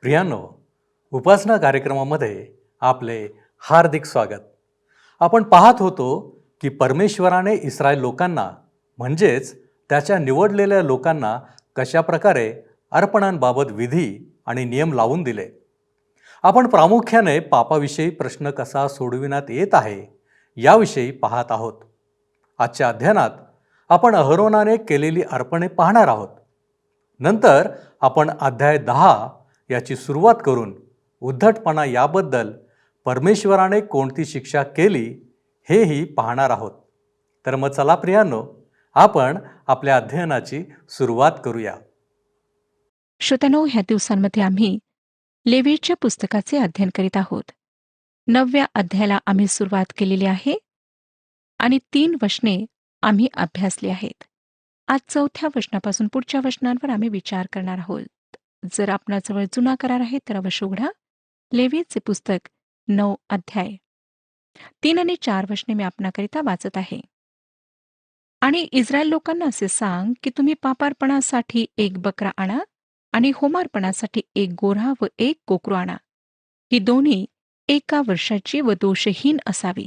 प्रियांनो, उपासना कार्यक्रमामध्ये आपले हार्दिक स्वागत. आपण पाहत होतो की परमेश्वराने इस्रायल लोकांना म्हणजेच त्याच्या निवडलेल्या लोकांना कशा प्रकारे अर्पणांबाबत विधी आणि नियम लावून दिले. आपण प्रामुख्याने पापाविषयी प्रश्न कसा सोडविण्यात येत आहे याविषयी पाहत आहोत. आजच्या अध्ययनात आपण अहरोनाने केलेली अर्पणे पाहणार आहोत. नंतर आपण अध्याय 10 याची सुरुवात करून उद्धटपणा याबद्दल परमेश्वराने कोणती शिक्षा केली हेही पाहणार आहोत. तर मग चला प्रियांनो, आपण आपल्या अध्ययनाची सुरुवात करूया. श्रोत्यानो, ह्या दिवसांमध्ये आम्ही लेवीच्या पुस्तकाचे अध्ययन करीत आहोत. 9व्या अध्यायाला आम्ही सुरुवात केलेली आहे आणि 3 वचने आम्ही अभ्यासली आहेत. आज 4थ्या वचनापासून पुढच्या वचनांवर आम्ही विचार करणार आहोत. जर आपणाजवळ जुना करार आहे तर अवश्य उघडा. लेवीचे पुस्तक 9 अध्याय 3 आणि 4 वचने मी आपणाकरिता वाचत आहे. आणि इस्रायल लोकांना असे सांग की तुम्ही पापार्पणासाठी एक बकरा आणा आणि होमार्पणासाठी एक गोऱ्हा व एक कोकरू आणा. ही दोन्ही 1 वर्षाची व दोषहीन असावी.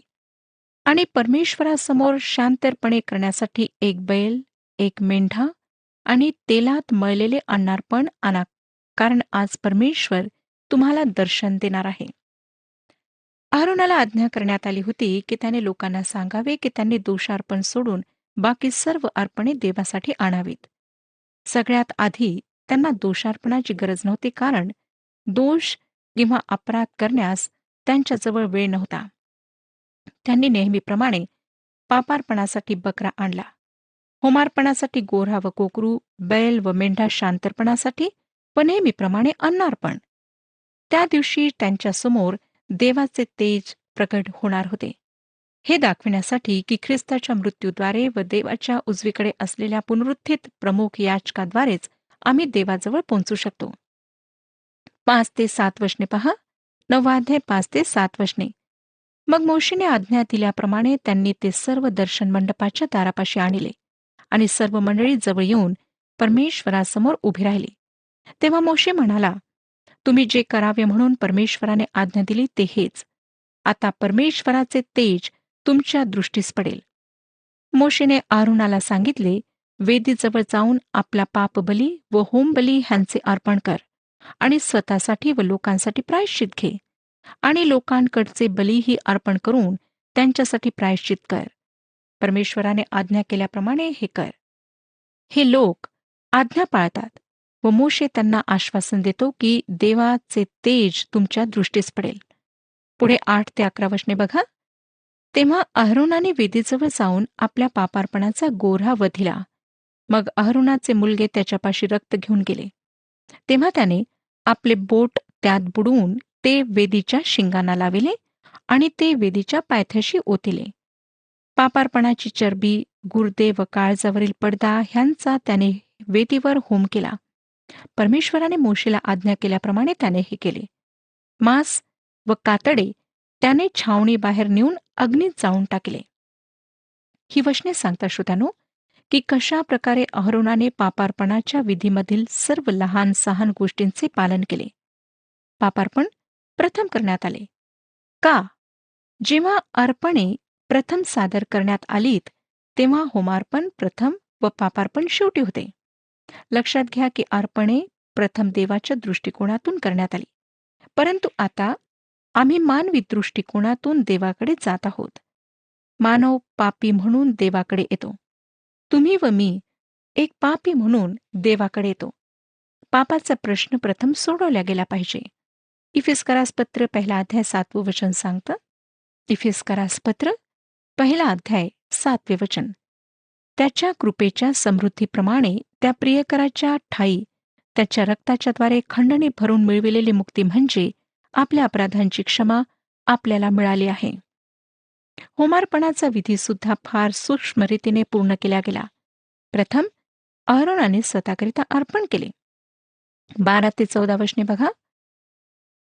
आणि परमेश्वरासमोर शांतपणे करण्यासाठी एक बैल, एक मेंढा आणि तेलात मळलेले अन्नार्पण आणा, कारण आज परमेश्वर तुम्हाला दर्शन देणार आहे. अहरोनाला आज्ञा करण्यात आली होती की त्याने लोकांना सांगावे की त्यांनी दोषार्पण सोडून बाकी सर्व अर्पणे देवासाठी आणावीत. सगळ्यात आधी त्यांना दोषार्पणाची गरज नव्हती, कारण दोष किंवा अपराध करण्यास त्यांच्याजवळ वेळ नव्हता. त्यांनी नेहमीप्रमाणे पापार्पणासाठी बकरा आणला, होमार्पणासाठी गोऱ्हा व कोकरू, बैल व मेंढा शांतर्पणासाठी व नेहमीप्रमाणे अन्नार्पण. त्या दिवशी त्यांच्यासमोर देवाचे तेज प्रकट होणार होते, हे दाखविण्यासाठी की ख्रिस्ताच्या मृत्यूद्वारे व देवाच्या उजवीकडे असलेल्या पुनरुत्थित प्रमुख याजकाद्वारेच आम्ही देवाजवळ पोहोचू शकतो. 5 ते 7 वचने पहा. 9 अध्याय 5 ते 7 वचने. मग मोशेने आज्ञा दिल्याप्रमाणे त्यांनी ते सर्व दर्शन मंडपाच्या दारापाशी आणले आणि सर्व मंडळी जवळ येऊन परमेश्वरासमोर उभी राहिली. तेव्हा मोशे म्हणाला, तुम्ही जे करावे म्हणून परमेश्वराने आज्ञा दिली ते हेच. आता परमेश्वराचे तेज तुमच्या दृष्टीस पडेल. मोशेने आरोनाला सांगितले, वेदीजवळ जाऊन आपला पापबली व होमबली ह्यांचे अर्पण कर आणि स्वतःसाठी व लोकांसाठी प्रायश्चित घे आणि लोकांकडचे बलीही अर्पण करून त्यांच्यासाठी प्रायश्चित कर. परमेश्वराने आज्ञा केल्याप्रमाणे हे कर. हे लोक आज्ञा पाळतात व मोशे त्यांना आश्वासन देतो की देवाचे तेज तुमच्या दृष्टीस पडेल. पुढे 8 ते 11 वचने बघा. तेव्हा अहरोनाने वेदीजवळ जाऊन आपल्या पापार्पणाचा गोऱ्हा वधिला. मग अहरोनाचे मुलगे त्याच्यापाशी रक्त घेऊन गेले. तेव्हा त्याने आपले बोट त्यात बुडवून ते वेदीच्या शिंगांना लाविले आणि ते वेदीच्या पायथ्याशी ओतिले. पापार्पणाची चरबी, गुर्दे व काळजावरील पडदा ह्यांचा त्याने वेदीवर होम केला. परमेश्वराने मोशेला आज्ञा केल्याप्रमाणे त्याने हे केले. मांस व कातडे त्याने छावणी बाहेर नेऊन अग्नीत जाळून टाकले. ही वचने सांगता श्रोत्यानो की कशा प्रकारे अहरोनाने पापार्पणाच्या विधीमधील सर्व लहान सहान गोष्टींचे पालन केले. पापार्पण प्रथम करण्यात आले. का? जेव्हा अर्पणे प्रथम सादर करण्यात आलीत तेव्हा होमार्पण प्रथम व पापार्पण शेवटी होते. लक्षात घ्या की अर्पणे प्रथम देवाच्या दृष्टिकोनातून करण्यात आली, परंतु आता आम्ही मानवी दृष्टिकोनातून देवाकडे जात आहोत. मानव पापी म्हणून देवाकडे येतो. तुम्ही व मी एक पापी म्हणून देवाकडे येतो. पापाचा प्रश्न प्रथम सोडवला गेला पाहिजे. इफिस्करासपत्र 1 अध्याय 7 वचन सांगतं. इफिस्करासपत्र 1 अध्याय 7 वचन. त्याच्या कृपेच्या समृद्धीप्रमाणे त्या प्रियकराच्या ठायी त्याच्या रक्ताच्याद्वारे खंडणी भरून मिळविलेली मुक्ती म्हणजे आपल्या अपराधांची क्षमा आपल्याला मिळाली आहे. होमार्पणाचा विधी सुद्धा फार सूक्ष्म रीतीने पूर्ण केला गेला. प्रथम अहरोनाने स्वतःकरिता अर्पण केले. 12 ते 14 वचने बघा.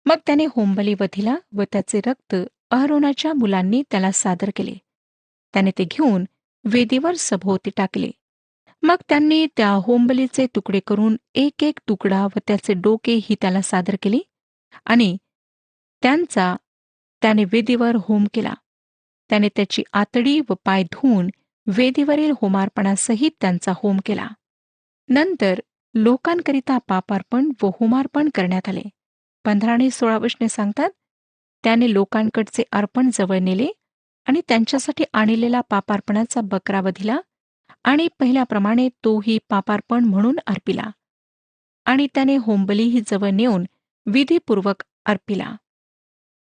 मग त्याने होमबली वधिला व त्याचे रक्त अहरोनाच्या मुलांनी त्याला सादर केले. त्याने ते घेऊन वेदीवर सभोवती टाकले. मग त्यांनी त्या होमबलीचे तुकडे करून एक एक तुकडा व त्याचे डोके ही त्याला सादर केली आणि त्यांचा त्याने वेदीवर होम केला. त्याने त्याची आतडी व पाय धुवून वेदीवरील होमार्पणासहित त्यांचा होम केला. नंतर लोकांकरिता पापार्पण व होमार्पण करण्यात आले. 15 आणि 16 वचने सांगतात, त्याने लोकांकडचे अर्पण जवळ नेले आणि त्यांच्यासाठी आणलेला पापार्पणाचा बकरा वधिला आणि पहिल्याप्रमाणे तोही पापार्पण म्हणून अर्पिला आणि त्याने होमबलीही जवळ नेऊन विधीपूर्वक अर्पिला.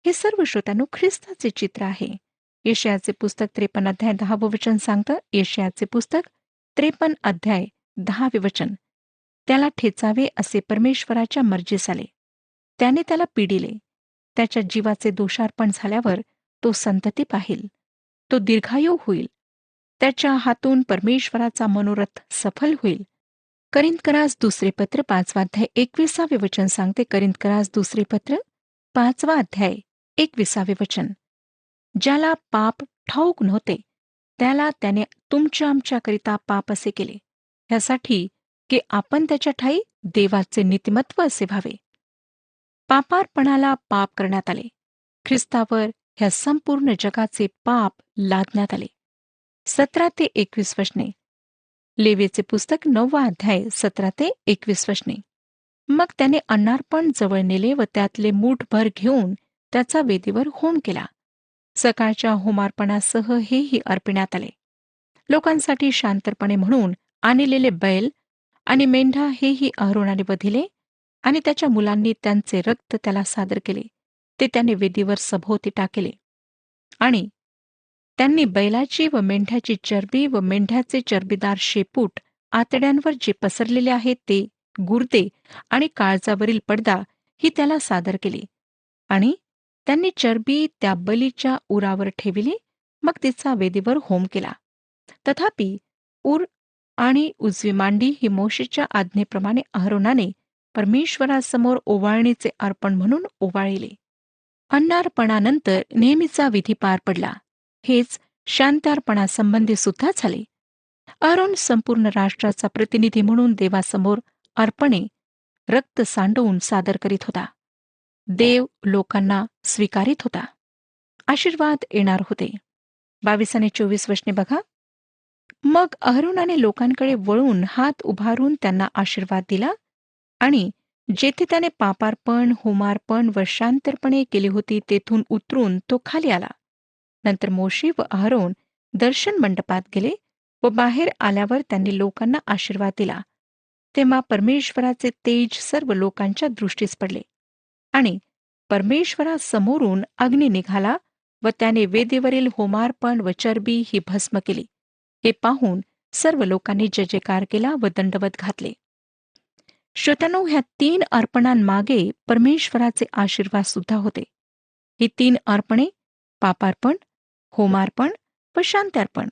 हे सर्व श्रोत्यांनो ख्रिस्ताचे चित्र आहे. यशायाचे पुस्तक 53 अध्याय 10 वचन सांगतं. यशायाचे पुस्तक 53 अध्याय 10 वचन. त्याला ठेचावे असे परमेश्वराच्या मर्जीस आले. त्याने त्याला पिडिले. त्याच्या जीवाचे दोषार्पण झाल्यावर तो संतती पाहिल. तो दीर्घायू होईल. त्याच्या हातून परमेश्वराचा मनोरथ सफल होईल. करिंथकरास दुसरे पत्र 5 अध्याय 21 वचन सांगते. करिंथकरास दुसरे पत्र 5 अध्याय 21 वचन. ज्याला पाप ठाऊक नव्हते त्याला त्याने तुमच्या आमच्याकरिता पाप असे केले, यासाठी की आपण त्याच्या ठायी देवाचे नीतिमत्व असे व्हावे. पापार्पणाला पाप करण्यात आले. ख्रिस्तावर ह्या संपूर्ण जगाचे पाप लादण्यात आले. 17 ते 21 वचने. लेवीचे पुस्तक 9 अध्याय 17 ते 21 वचने. मग त्याने अन्नार्पण जवळ नेले व त्यातले मूठभर घेऊन त्याचा वेदीवर होम केला. सकाळच्या होमार्पणासह हेही अर्पिण्यात आले. लोकांसाठी शांतपणे म्हणून आणलेले बैल आणि मेंढा हेही अहरोनाने वधिले आणि त्याच्या मुलांनी त्यांचे रक्त त्याला सादर केले. ते त्याने वेदीवर सभोवती टाकले आणि त्यांनी बैलाची व मेंढ्याची चरबी व मेंढ्याचे चरबीदार शेपूट, आतड्यांवर जे पसरलेले आहेत ते, गुर्दे आणि काळजावरील पडदा ही त्याला सादर केली आणि त्यांनी चरबी त्या बलीच्या उरावर ठेविली. मग तिचा वेदीवर होम केला. तथापि उर आणि उजवी मांडी ही मोशेच्या आज्ञेप्रमाणे अहरोनाने परमेश्वरासमोर ओवाळणीचे अर्पण म्हणून ओवाळिले. अन्नार्पणानंतर नेहमीचा विधी पार पडला. हेच शांतार्पणासंबंधी सुद्धा झाले. अहरोन संपूर्ण राष्ट्राचा प्रतिनिधी म्हणून देवासमोर अर्पणे रक्त सांडवून सादर करीत होता. देव लोकांना स्वीकारित होता. आशीर्वाद येणार होते. 22 आणि 24 वचने बघा. मग अहरोनाने लोकांकडे वळून हात उभारून त्यांना आशीर्वाद दिला आणि जेथे त्याने पापार्पण, होमार्पण व शांतर्पणे केली होती तेथून उतरून तो खाली आला. नंतर मोशे व अहरोन दर्शन मंडपात गेले व बाहेर आल्यावर त्यांनी लोकांना आशीर्वाद दिला. तेव्हा परमेश्वराचे तेज सर्व लोकांच्या दृष्टीस पडले आणि परमेश्वरासमोरून अग्नी निघाला व त्याने वेदीवरील होमार्पण व चरबी ही भस्म केली. हे पाहून सर्व लोकांनी जयजयकार केला व दंडवत घातले. श्रोत्यांनो, ह्या 3 अर्पणांमागे परमेश्वराचे आशीर्वाद सुद्धा होते. ही 3 अर्पणे पापार्पण, होमार्पण व शांतार्पण.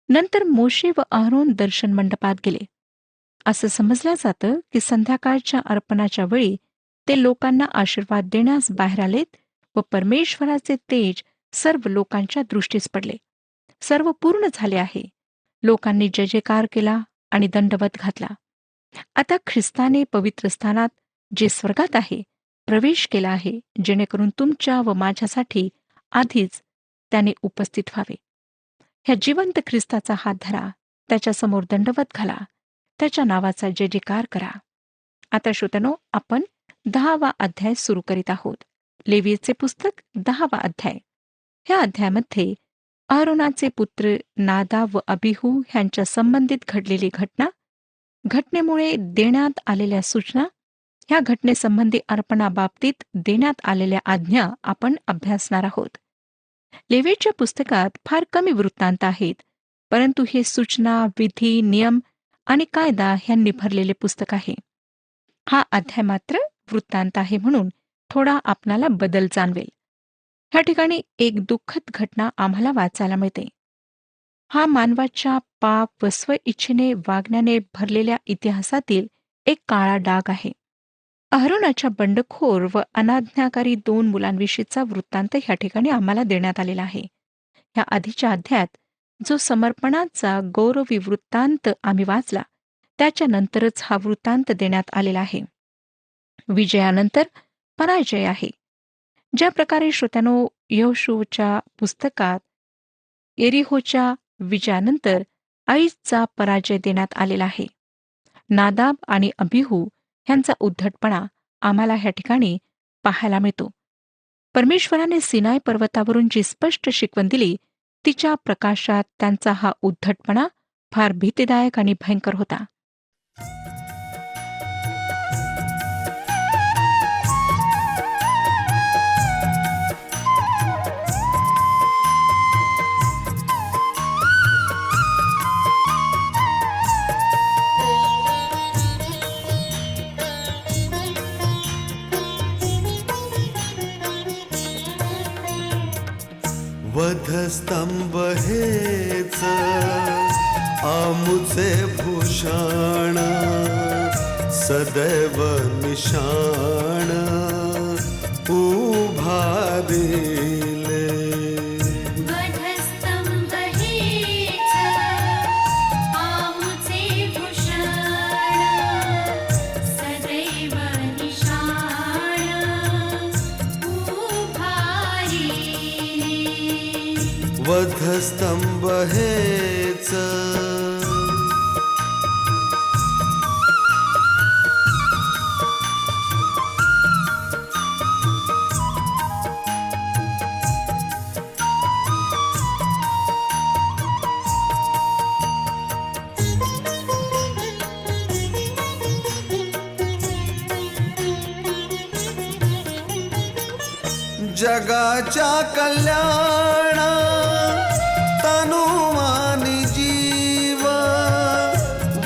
नंतर मोशे व अहरोन दर्शन मंडपात गेले. असं समजलं जातं की संध्याकाळच्या अर्पणाच्या वेळी ते लोकांना आशीर्वाद देण्यास बाहेर आलेत व परमेश्वराचे तेज सर्व लोकांच्या दृष्टीस पडले. सर्व पूर्ण झाले आहे. लोकांनी जयजयकार केला आणि दंडवत घातला. आता ख्रिस्ताने पवित्र स्थानात जे स्वर्गात आहे प्रवेश केला आहे, जेणेकरून तुमच्या व माझ्यासाठी आधीच त्याने उपस्थित व्हावे. ह्या जिवंत ख्रिस्ताचा हात धरा, त्याच्यासमोर दंडवत घाला, त्याच्या नावाचा जयजयकार करा. आता श्रोत्यानो, आपण 10वा अध्याय सुरू करीत आहोत. लेवीचे पुस्तक 10वा अध्याय. ह्या अध्यायामध्ये अहरोनाचे पुत्र नादाब व अबिहू ह्यांच्या संबंधित घडलेली घटना, घटनेमुळे देण्यात आलेल्या सूचना, ह्या घटनेसंबंधी अर्पणाबाबतीत देण्यात आलेल्या आज्ञा आपण अभ्यासणार आहोत. लेवीच्या पुस्तकात फार कमी वृत्तांत आहेत, परंतु हे सूचना, विधी, नियम आणि कायदा ह्यांनी भरलेले पुस्तक आहे. हा अध्याय मात्र वृत्तांत आहे म्हणून थोडा आपणाला बदल जाणवेल. ह्या ठिकाणी एक दुःखद घटना आम्हाला वाचायला मिळते. हा मानवाच्या पाप व स्वइच्छेने वागण्याने भरलेल्या इतिहासातील एक काळा डाग आहे. अहरोनाच्या बंडखोर व अनाज्ञाकारी 2 मुलांविषयीचा वृत्तांत ह्या ठिकाणी आम्हाला देण्यात आलेला आहे. ह्या आधीच्या अध्यायात जो समर्पणाचा गौरवी वृत्तांत आम्ही वाचला, त्याच्यानंतरच हा वृत्तांत देण्यात आलेला आहे. विजयानंतर पराजय आहे. ज्या प्रकारे श्रोत्यानो, यहोशूच्या पुस्तकात येरिहोच्या विजयानंतर आईचा पराजय देण्यात आलेला आहे. नादाब आणि अबिहू ह्यांचा उद्धटपणा आम्हाला ह्या ठिकाणी पाहायला मिळतो. परमेश्वराने सिनाय पर्वतावरून जी स्पष्ट शिकवण दिली, तिच्या प्रकाशात त्यांचा हा उद्धटपणा फार भीतीदायक आणि भयंकर होता. वधस्तंभ हेच आमुचे भूषण, सदैव निशाण उभारिले. वधस्तंभ हेच आमुचे भूषण, सदैव निशाण उभारिले. वधस्तंभ हेच जगाच्या कल्याण तनुमानी जीव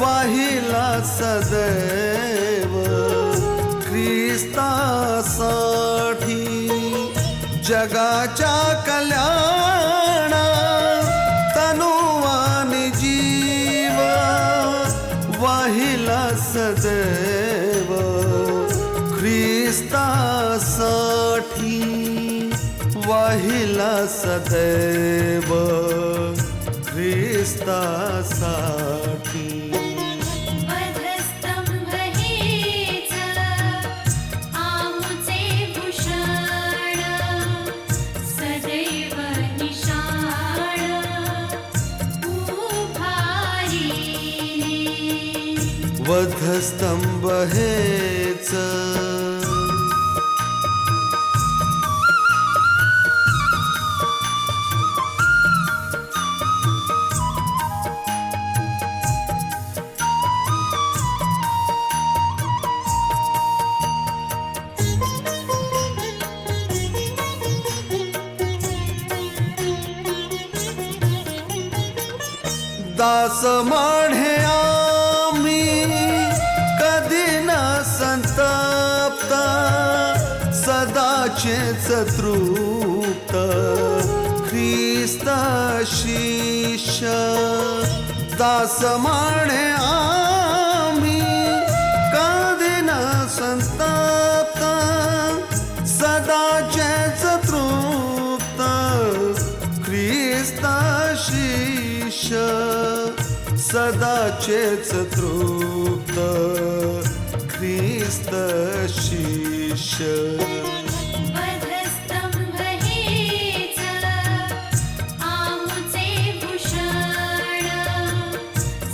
वाहिला सदैव ख्रिस्तासाठी. जगाच्या कल्याण तनुमानी जीव वाहिला सदैव ख्रिस्तासाठी. वाहिला सदैव ख्रिस्तासाठी. वधस्तंभ हेच आमुचे भूषण, सदैव निशाण उभारिले. वधस्तंभ हेच दास माढे आम्ही कधी न संतप्त, सदाचेच तृप्त ख्रिस्त शिष्य. दास माढे आम्ही कधी न संतप्त, सदाचेच तृप्त ख्रिस्त शिष्य. सदाचेच तृप्त ख्रिस्त शिष्य. वधस्तंभ हेच आमुचे भूषण,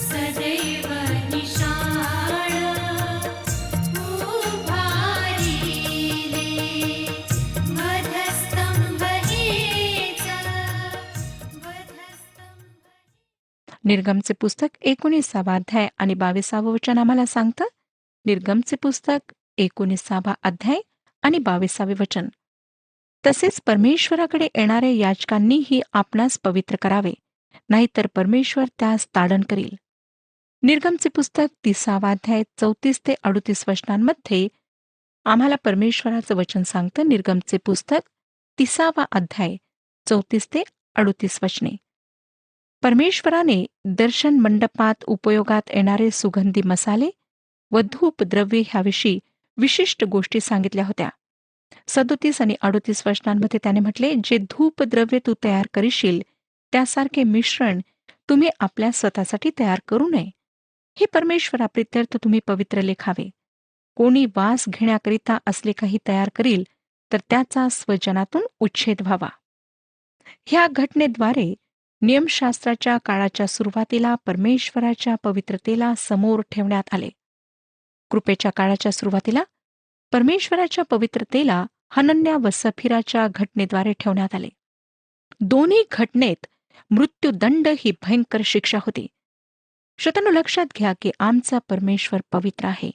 सदैव निशाण उभारिले. वधस्तंभ हेच निर्गमचे पुस्तक 19 अध्याय आणि 22 वचन आम्हाला सांगतं. निर्गमचे पुस्तक 19 अध्याय आणि 22 वचन. तसेच परमेश्वराकडे येणाऱ्या याचकांनीही आपणास पवित्र करावे, नाहीतर परमेश्वर त्यास ताडण करील. निर्गमचे पुस्तक 30 अध्याय 34 ते 38 वचनांमध्ये आम्हाला परमेश्वराचं वचन सांगतं. निर्गमचे पुस्तक 30 अध्याय 34 ते 38 वचने. परमेश्वराने दर्शन मंडपात उपयोगात येणारे सुगंधी मसाले व धूप द्रव्ये ह्याविषयी विशिष्ट गोष्टी सांगितल्या होत्या. 37 आणि 38 वचनांमध्ये त्याने म्हटले, जे धूप द्रव्ये तू तयार करशील त्यासारखे मिश्रण तुम्ही आपल्या स्वतःसाठी तयार करू नये. हे परमेश्वराप्रित्यर्थ तुम्ही पवित्र लेखावे. कोणी वास घेण्याकरिता असले काही तयार करील तर त्याचा स्वजनातून उच्छेद व्हावा. ह्या घटनेद्वारे नियमशास्त्राच्या काळाच्या सुरुवातीला परमेश्वराच्या पवित्रतेला समोर ठेवण्यात आले. कृपेच्या काळाच्या सुरुवातीला परमेश्वराच्या पवित्रतेला हनन्या व सफिराच्या घटनेद्वारे ठेवण्यात आले. दोन्ही घटनेत मृत्यूदंड ही भयंकर शिक्षा होती. श्रोत्यांनो, लक्षात घ्या की आमचा परमेश्वर पवित्र आहे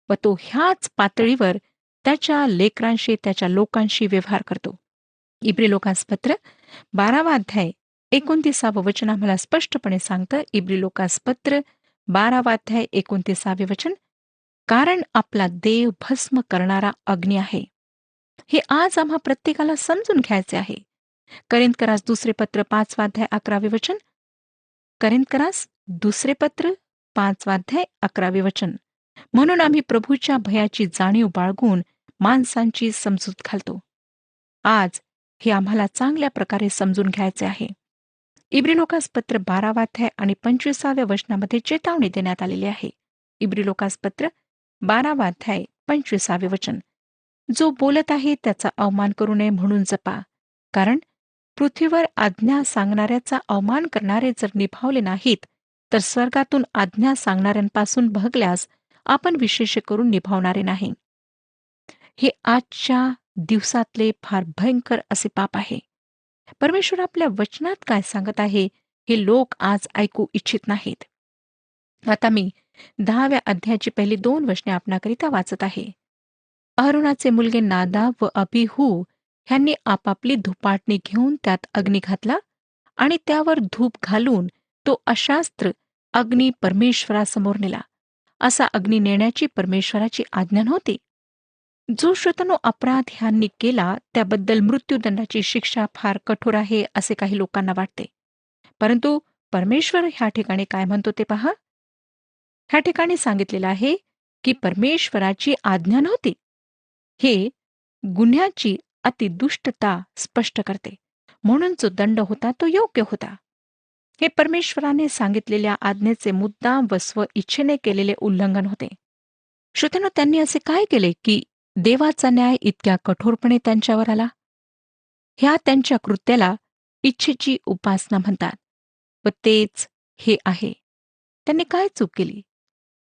व तो ह्याच पातळीवर त्याच्या लेकरांशी, त्याच्या लोकांशी व्यवहार करतो. इब्री लोकांसपत्र 12वा अध्याय 29 वचन आम्हाला स्पष्टपणे सांगतं. इब्री लोकांसपत्र 12वा अध्याय 29 वचन, कारण आपला देव भस्म करणारा अग्नी आहे. हे आज आम्हा प्रत्येकाला समजून घ्यायचे आहे. करिंथकरास दुसरे पत्र 5वा अध्याय 11 वचन. करिंथकरास दुसरे पत्र 5वा अध्याय 11 वचन. म्हणून आम्ही प्रभूच्या भयाची जाणीव बाळगून माणसांची समजूत घालतो. आज हे आम्हाला चांगल्या प्रकारे समजून घ्यायचे आहे. इब्री लोकांसपत्र 12वा अध्याय आणि 25व्या वचनामध्ये चेतावणी देण्यात आलेली आहे. इब्री लोकांसपत्र 12वा अध्याय 25 वचन, जो बोलत आहे त्याचा अवमान करू नये म्हणून जपा, कारण पृथ्वीवर आज्ञा सांगणाऱ्याचा अवमान करणारे जर निभावले नाहीत तर स्वर्गातून आज्ञा सांगणाऱ्यांपासून भगल्यास आपण विशेष करून निभावणारे नाही. हे आजच्या दिवसातले फार भयंकर असे पाप आहे. परमेश्वर आपल्या वचनात काय सांगत आहे हे लोक आज ऐकू इच्छित नाहीत. आता मी 10व्या अध्यायाची पहिली 2 वचने आपणाकरिता वाचत आहे. अहरोनाचे मुलगे नादाब व अबीहू ह्यांनी आपापली धुपाटणी घेऊन त्यात अग्नी घातला आणि त्यावर धूप घालून तो अशास्त्र अग्नी परमेश्वरासमोर नेला. असा अग्नी नेण्याची परमेश्वराची आज्ञा नव्हती. जो श्रोतांनो अपराध ह्यांनी केला त्याबद्दल मृत्यूदंडाची शिक्षा फार कठोर आहे असे काही लोकांना वाटते. परंतु परमेश्वर ह्या ठिकाणी काय म्हणतो ते पहा. ह्या ठिकाणी सांगितलेलं आहे की परमेश्वराची आज्ञा नव्हती. हे गुन्ह्याची अतिदुष्टता स्पष्ट करते. म्हणून जो दंड होता तो योग्य होता. हे परमेश्वराने सांगितलेल्या आज्ञेचे मुद्दाम व स्व इच्छेने केलेले उल्लंघन होते. श्रोत्यांनो, त्यांनी असे काय केले की देवाचा न्याय इतक्या कठोरपणे त्यांच्यावर आला? ह्या त्यांच्या कृत्याला इच्छेची उपासना म्हणतात व तेच हे आहे. त्यांनी काय चूक केली?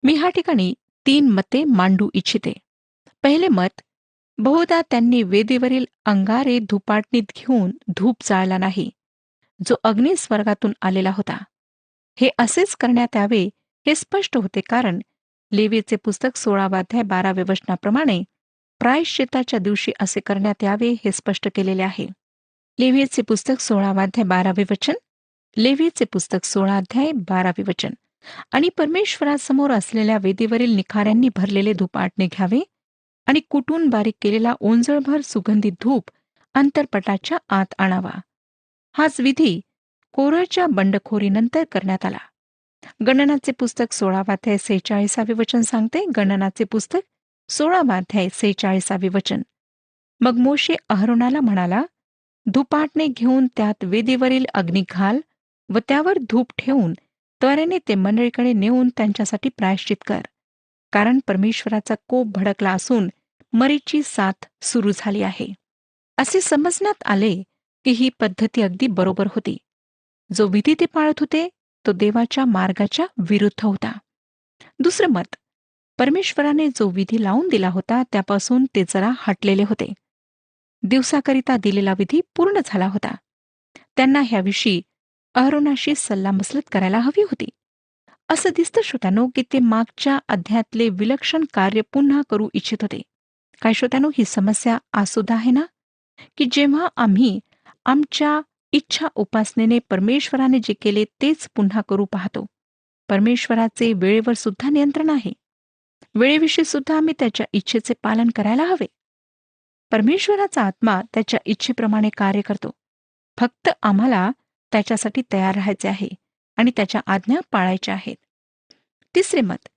मी ह्या ठिकाणी 3 मते मांडू इच्छिते. पहिले मत, बहुधा त्यांनी वेदीवरील अंगारे धुपाटणीत घेऊन धूप जाळला नाही, जो अग्नी स्वर्गातून आलेला होता. हे असेच करण्यात यावे हे स्पष्ट होते, कारण लेवीचे पुस्तक 16वा अध्याय 12व्या वचनाप्रमाणे प्रायश्चित्ताच्या दिवशी असे करण्यात यावे हे स्पष्ट केलेले आहे. लेवीचे पुस्तक 16वा अध्याय 12वे वचन. लेवीचे पुस्तक 16 अध्याय 12वे वचन. आणि परमेश्वरासमोर असलेल्या वेदीवरील निखाऱ्यांनी भरलेले धुपाटणे घ्यावे आणि कुटून बारीक केलेला ओंजळभर सुगंधित धूप अंतरपटाच्या आत आणावा. हाच विधी कोरहच्या बंडखोरीनंतर करण्यात आला. गणनाचे पुस्तक 16वा अध्याय 46 वचन सांगते. गणनाचे पुस्तक 16वा अध्याय 46 वचन. मग मोशे अहरोनाला म्हणाला, धुपाटणे घेऊन त्यात वेदीवरील अग्नी घाल व त्यावर धूप ठेवून त्वरेने ते मंडळीकडे नेऊन त्यांच्यासाठी प्रायश्चित कर, कारण परमेश्वराचा कोप भडकला असून मरीची साथ सुरू झाली आहे. असे समजण्यात आले की ही पद्धती अगदी बरोबर होती. जो विधी ते पाळत होते तो देवाच्या मार्गाच्या विरुद्ध होता. दुसरं मत, परमेश्वराने जो विधी लावून दिला होता त्यापासून ते जरा हटलेले होते. दिवसाकरिता दिलेला विधी पूर्ण झाला होता. त्यांना ह्याविषयी अहरोनाशी सल्लामसलत करायला हवी होती. असं दिसतं श्रोत्यानो की ते मागच्या अध्यायातले विलक्षण कार्य पुन्हा करू इच्छित होते. काय श्रोत्यानो, ही समस्या आसुदा आहे ना, की जेव्हा आम्ही आमच्या इच्छा उपासनेने परमेश्वराने जे केले तेच पुन्हा करू पाहतो. परमेश्वराचे वेळेवर सुद्धा नियंत्रण आहे. वेळेविषयी सुद्धा आम्ही त्याच्या इच्छेचे पालन करायला हवे. परमेश्वराचा आत्मा त्याच्या इच्छेप्रमाणे कार्य करतो. फक्त आम्हाला त्याच्यासाठी तयार राहायचे आहे आणि त्याच्या आज्ञा पाळायच्या आहेत. तिसरे मत,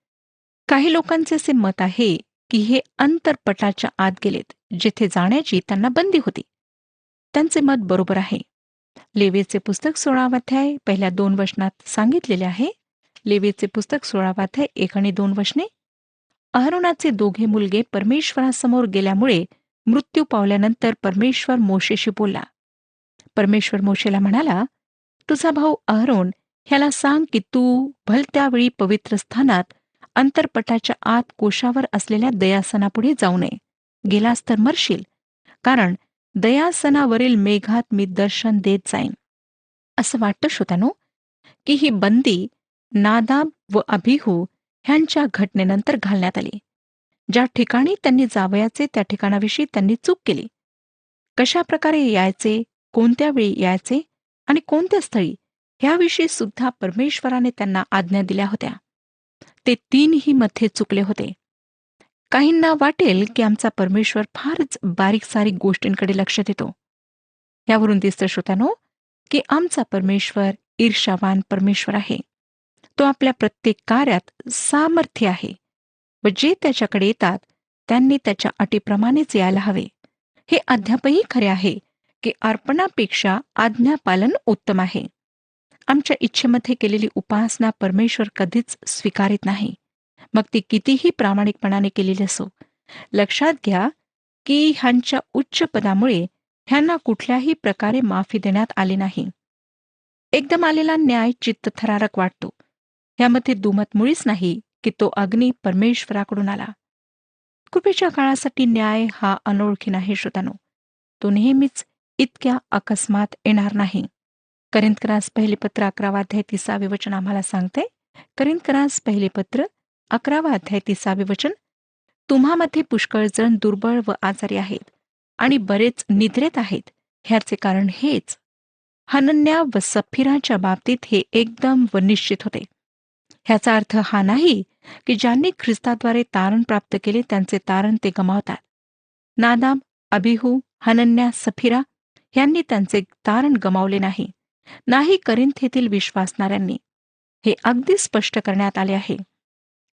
काही लोकांचे असे मत आहे की हे अंतरपटाच्या आत गेलेत, जेथे जाण्याची त्यांना बंदी होती. त्यांचे मत बरोबर आहे. लेवीचे पुस्तक 16 अध्याय पहिल्या 2 वचनात सांगितलेले आहे. लेवीचे पुस्तक 16 अध्याय 1 आणि 2 वचने. अहरोनाचे दोघे मुलगे परमेश्वरासमोर गेल्यामुळे मृत्यू पावल्यानंतर परमेश्वर मोशेशी बोलला. परमेश्वर मोशेला म्हणाला, तुझा भाऊ अहरोन ह्याला सांग की तू भलत्या वेळी पवित्र स्थानात अंतरपटाच्या आत कोशावर असलेल्या दयासनापुढे जाऊ नये. गेलास तर मरशील, कारण दयासनावरील मेघात मी दर्शन देत जाईन. असं वाटतं श्रोत्यानो, की ही बंदी नादाब व अभिहू ह्यांच्या घटनेनंतर घालण्यात आली. ज्या ठिकाणी त्यांनी जावयाचे त्या ठिकाणाविषयी त्यांनी चूक केली. कशा प्रकारे यायचे, कोणत्या वेळी यायचे आणि कोणत्या स्थळी ह्याविषयी सुद्धा परमेश्वराने त्यांना आज्ञा दिल्या होत्या. ते तीनही मध्ये चुकले होते. काहींना वाटेल की आमचा परमेश्वर फारच बारीक सारीक गोष्टींकडे लक्ष देतो. यावरून दिसतं श्रोत्यानो, की आमचा परमेश्वर ईर्ष्यावान परमेश्वर आहे. तो आपल्या प्रत्येक कार्यात सामर्थ्य आहे व जे त्याच्याकडे येतात त्यांनी त्याच्या अटीप्रमाणेच यायला हवे. हे अद्यापही खरे आहे की अर्पणापेक्षा आज्ञापालन उत्तम आहे. आमच्या इच्छेमध्ये केलेली उपासना परमेश्वर कधीच स्वीकारित नाही, मग ती कितीही प्रामाणिकपणाने केलेली असो. लक्षात घ्या की ह्यांच्या उच्च पदामुळे ह्यांना कुठल्याही प्रकारे माफी देण्यात आली नाही. एकदम आलेला न्याय चित्तथरारक वाटतो. यामध्ये दुमत मुळीच नाही की तो अग्नी परमेश्वराकडून आला. कृपेच्या काळासाठी न्याय हा अनोळखी नाही श्रोतानो. तो नेहमीच इतक्या अकस्मात येणार नाही. करिंथकरास पहिले पत्र 11 अध्याय 30 वचन आम्हाला सांगते. करिंथकरास पहिले पत्र 11 अध्याय 30 वचन. तुम्हामध्ये पुष्कळ जण दुर्बळ व आजारी आहेत आणि बरेच निद्रेत आहेत. ह्याचे कारण हेच, हनन्या व सफिराच्या बाबतीत हे एकदम व निश्चित होते. ह्याचा अर्थ हा नाही की ज्यांनी ख्रिस्ताद्वारे तारण प्राप्त केले त्यांचे तारण ते गमावतात. नादाब, अबिहू, हनन्या, सफिरा यांनी त्यांचे तारण गमावले नाही, नाही करिंथेतील विश्वासणाऱ्यांनी. हे अगदी स्पष्ट करण्यात आले आहे.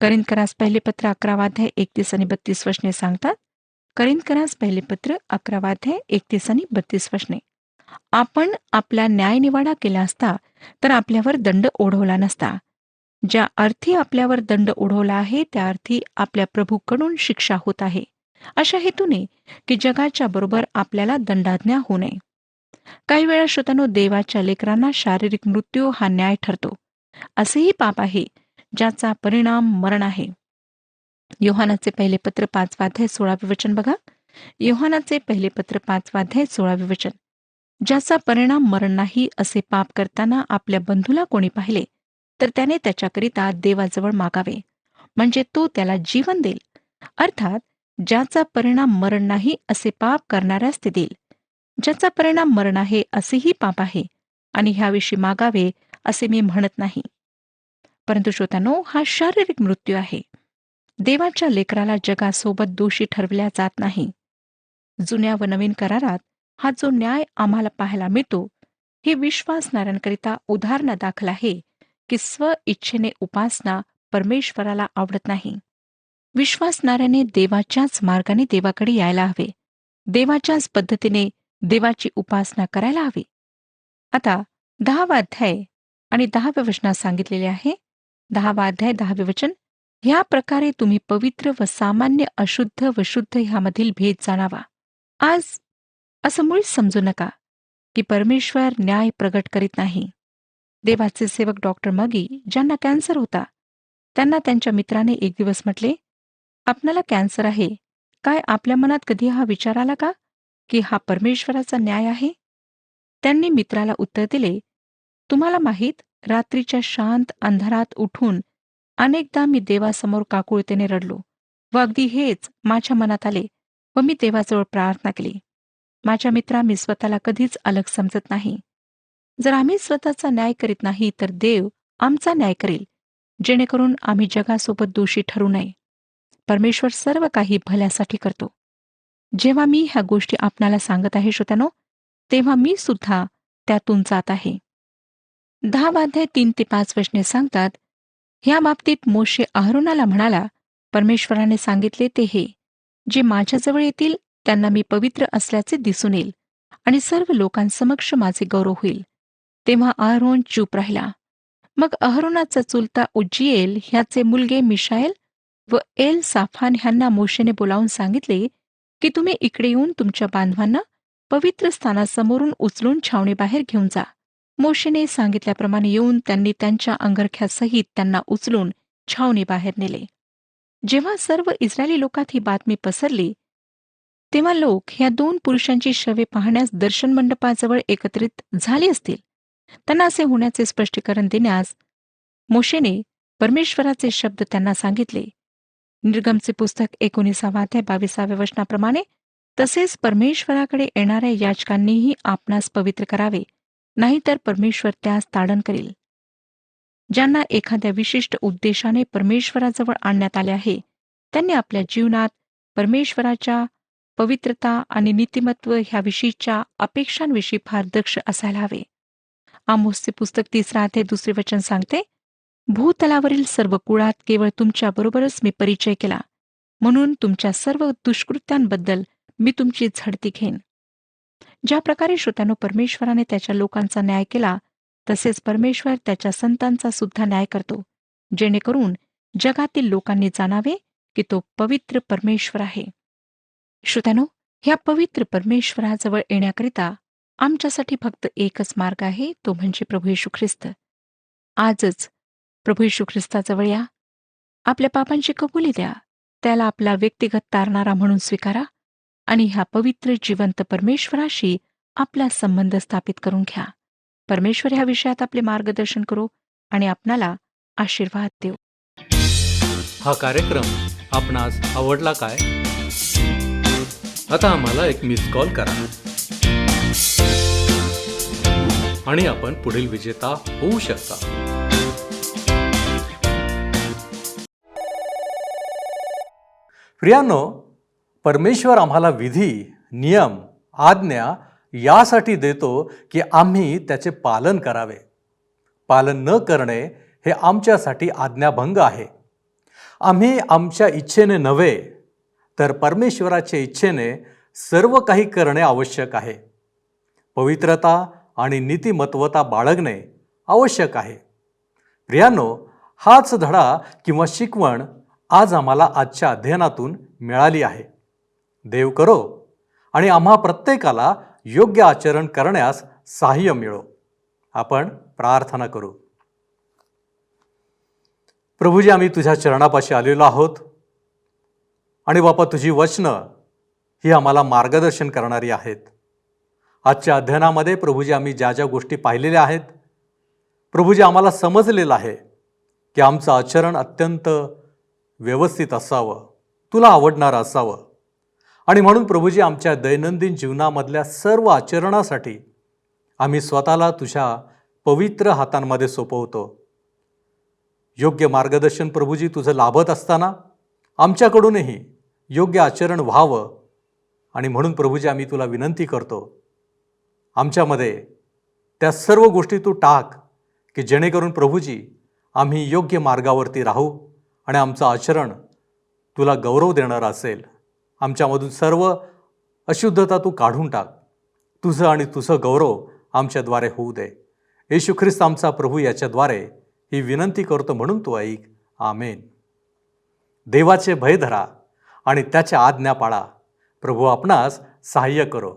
करिंथकरास पहिले पत्र 11 अध्याय 31 आणि 32 वचने सांगतात. करिंथकरास पहिले पत्र 11 अध्याय 31 आणि 32 वचने. आपण आपला न्यायनिवाडा केला असता तर आपल्यावर दंड ओढवला नसता. ज्या अर्थी आपल्यावर दंड ओढवला आहे त्या अर्थी आपल्या प्रभूकडून शिक्षा होत आहे, अशा हेतूने की जगाच्या बरोबर आपल्याला दंडाज्ञा होऊ नये. काही वेळा श्रोतांनो, देवाच्या लेकरांना शारीरिक मृत्यू हा न्याय ठरतो. असेही पाप आहे ज्याचा परिणाम मरण आहे. योहानाचे पहिले पत्र 5 अध्याय 16 वचन बघा. योहानाचे पहिले पत्र 5 अध्याय 16 वचन. ज्याचा परिणाम मरण नाही असे पाप करताना आपल्या बंधूला कोणी पाहिले तर त्याने त्याच्याकरिता देवाजवळ मागावे, म्हणजे तो त्याला जीवन देईल. अर्थात ज्याचा परिणाम मरण नाही असे पाप करणाऱ्यास ते देईल. ज्याचा परिणाम मरण आहे असेही पाप आहे आणि ह्याविषयी मागावे असे मी म्हणत नाही. परंतु श्रोतांनो, हा शारीरिक मृत्यू आहे. देवाच्या लेकराला जगासोबत दोषी ठरवल्या जात नाही. जुन्या व नवीन करारात हा जो न्याय आम्हाला पाहायला मिळतो हे विश्वासणाऱ्यांकरिता उदाहरणादाखल आहे की स्व इच्छेने उपासना परमेश्वराला आवडत नाही. विश्वासणाऱ्याने देवाच्याच मार्गाने देवाकडे यायला हवे, देवाच्याच पद्धतीने देवाची उपासना करायला हवी. आता 10 अध्याय आणि 10 वचनात सांगितलेले आहे. 10 अध्याय 10 वचन. ह्या प्रकारे तुम्ही पवित्र व सामान्य, अशुद्ध व शुद्ध ह्यामधील भेद जाणावा. आज असं मुळीच समजू नका की परमेश्वर न्याय प्रगट करीत नाही. देवाचे सेवक डॉक्टर मगी ज्यांना कॅन्सर होता त्यांना त्यांच्या मित्राने एक दिवस म्हटले, आपणाला कॅन्सर आहे, काय आपल्या मनात कधी हा विचार आला का की हा परमेश्वराचा न्याय आहे? त्यांनी मित्राला उत्तर दिले, तुम्हाला माहीत, रात्रीच्या शांत अंधारात उठून अनेकदा मी देवासमोर काकुळतेने रडलो व अगदी हेच माझ्या मनात आले व मी देवाजवळ प्रार्थना केली. माझ्या मित्रा, मी स्वतःला कधीच अलग समजत नाही. जर आम्ही स्वतःचा न्याय करीत नाही तर देव आमचा न्याय करेल, जेणेकरून आम्ही जगासोबत दोषी ठरू नये. परमेश्वर सर्व काही भल्यासाठी करतो. जेव्हा मी ह्या गोष्टी आपणाला सांगत आहे श्रोत्यानो, तेव्हा मी सुद्धा त्यातून जात आहे. 10 अध्याय 3 ते 5 वचने सांगतात. ह्या बाबतीत मोशे अहरोनाला म्हणाला, परमेश्वराने सांगितले ते हे, जे माझ्याजवळ येतील त्यांना मी पवित्र असल्याचे दिसून येईल आणि सर्व लोकांसमक्ष माझे गौरव होईल. तेव्हा अहरोन चूप राहिला. मग अहरोनाचा चुलता उज्जिएल ह्याचे मुलगे मिशाएल व एल साफान ह्यांना मोशेने बोलावून सांगितले की तुम्ही इकडे येऊन तुमच्या बांधवांना पवित्र स्थानासमोरून उचलून छावणीबाहेर घेऊन जा. मोशेने सांगितल्याप्रमाणे येऊन त्यांनी त्यांच्या अंगरख्यासहित त्यांना उचलून छावणीबाहेर नेले. जेव्हा सर्व इस्रायली लोकात ही बातमी पसरली, तेव्हा लोक ह्या 2 पुरुषांची शवे पाहण्यास दर्शन मंडपाजवळ एकत्रित झाली असतील. त्यांना असे होण्याचे स्पष्टीकरण देण्यास मोशेने परमेश्वराचे शब्द त्यांना सांगितले. निर्गमचे पुस्तक 19 अध्याय 22 वचनाप्रमाणे, तसेच परमेश्वराकडे येणाऱ्या याचकांनीही आपणास पवित्र करावे, नाहीतर परमेश्वर त्यास ताडण करील. ज्यांना एखाद्या विशिष्ट उद्देशाने परमेश्वराजवळ आणण्यात आले आहे, त्यांनी आपल्या जीवनात परमेश्वराच्या पवित्रता आणि नीतिमत्व ह्याविषयीच्या अपेक्षांविषयी फार दक्ष असायला हवे. आमोसचे पुस्तक 3 अध्याय 2 वचन सांगते, भूतलावरील सर्व कुळात केवळ तुमच्याबरोबरच मी परिचय केला, म्हणून तुमच्या सर्व दुष्कृत्यांबद्दल मी तुमची झडती घेईन. ज्या प्रकारे श्रोत्यानो परमेश्वराने त्याच्या लोकांचा न्याय केला, तसेच परमेश्वर त्याच्या संतांचा सुद्धा न्याय करतो, जेणेकरून जगातील लोकांनी जाणावे की तो पवित्र परमेश्वर आहे. श्रोत्यानो, ह्या पवित्र परमेश्वराजवळ येण्याकरिता आमच्यासाठी फक्त एकच मार्ग आहे, तो म्हणजे प्रभू येशू ख्रिस्त. आजच प्रभू येशू ख्रिस्ताजवळ या, आपल्या पापांची कबुली द्या, त्याला आपला व्यक्तिगत तारणारा म्हणून स्वीकारा आणि ह्या पवित्र जिवंत परमेश्वराशी आपला संबंध स्थापित करून घ्या. परमेश्वर ह्या विषयात आपले मार्गदर्शन करो आणि आपणाला आशीर्वाद देऊ. हा कार्यक्रम आपणास आवडला काय? आता आम्हाला एक मिस कॉल करा आणि आपण पुढील विजेता होऊ शकता. प्रियांनो, परमेश्वर आम्हाला विधी, नियम, आज्ञा यासाठी देतो की आम्ही त्याचे पालन करावे. पालन न करणे हे आमच्यासाठी आज्ञाभंग आहे. आम्ही आमच्या इच्छेने नव्हे, तर परमेश्वराच्या इच्छेने सर्व काही करणे आवश्यक आहे. पवित्रता आणि नीतिमत्वता बाळगणे आवश्यक आहे. प्रियांनो, हाच धडा किंवा शिकवण आज आम्हाला आजच्या अध्ययनातून मिळाली आहे. देव करो आणि आम्हा प्रत्येकाला योग्य आचरण करण्यास सहाय्य मिळो. आपण प्रार्थना करू. प्रभूजी, आम्ही तुझ्या चरणापाशी आलेलो आहोत आणि बापा, तुझी वचनं ही आम्हाला मार्गदर्शन करणारी आहेत. आजच्या अध्ययनामध्ये प्रभूजी आम्ही ज्या ज्या गोष्टी पाहिलेल्या आहेत, प्रभूजी आम्हाला समजलेलं आहे की आमचं आचरण अत्यंत व्यवस्थित असावं, तुला आवडणारं असावं. आणि म्हणून प्रभूजी आमच्या दैनंदिन जीवनामधल्या सर्व आचरणासाठी आम्ही स्वतःला तुझ्या पवित्र हातांमध्ये सोपवतो. योग्य मार्गदर्शन प्रभूजी तुझं लाभत असताना आमच्याकडूनही योग्य आचरण व्हावं. आणि म्हणून प्रभूजी आम्ही तुला विनंती करतो, आमच्यामध्ये त्या सर्व गोष्टी तू टाक की जेणेकरून प्रभूजी आम्ही योग्य मार्गावरती राहू आणि आमचं आचरण तुला गौरव देणारं असेल. आमच्यामधून सर्व अशुद्धता तू काढून टाक. तुझं आणि तुझं गौरव आमच्याद्वारे होऊ दे. येशू ख्रिस्त आमचा प्रभू याच्याद्वारे ही विनंती करतो, म्हणून तू ऐक. आमेन. देवाचे भय धरा आणि त्याच्या आज्ञा पाळा. प्रभू आपणास सहाय्य करो.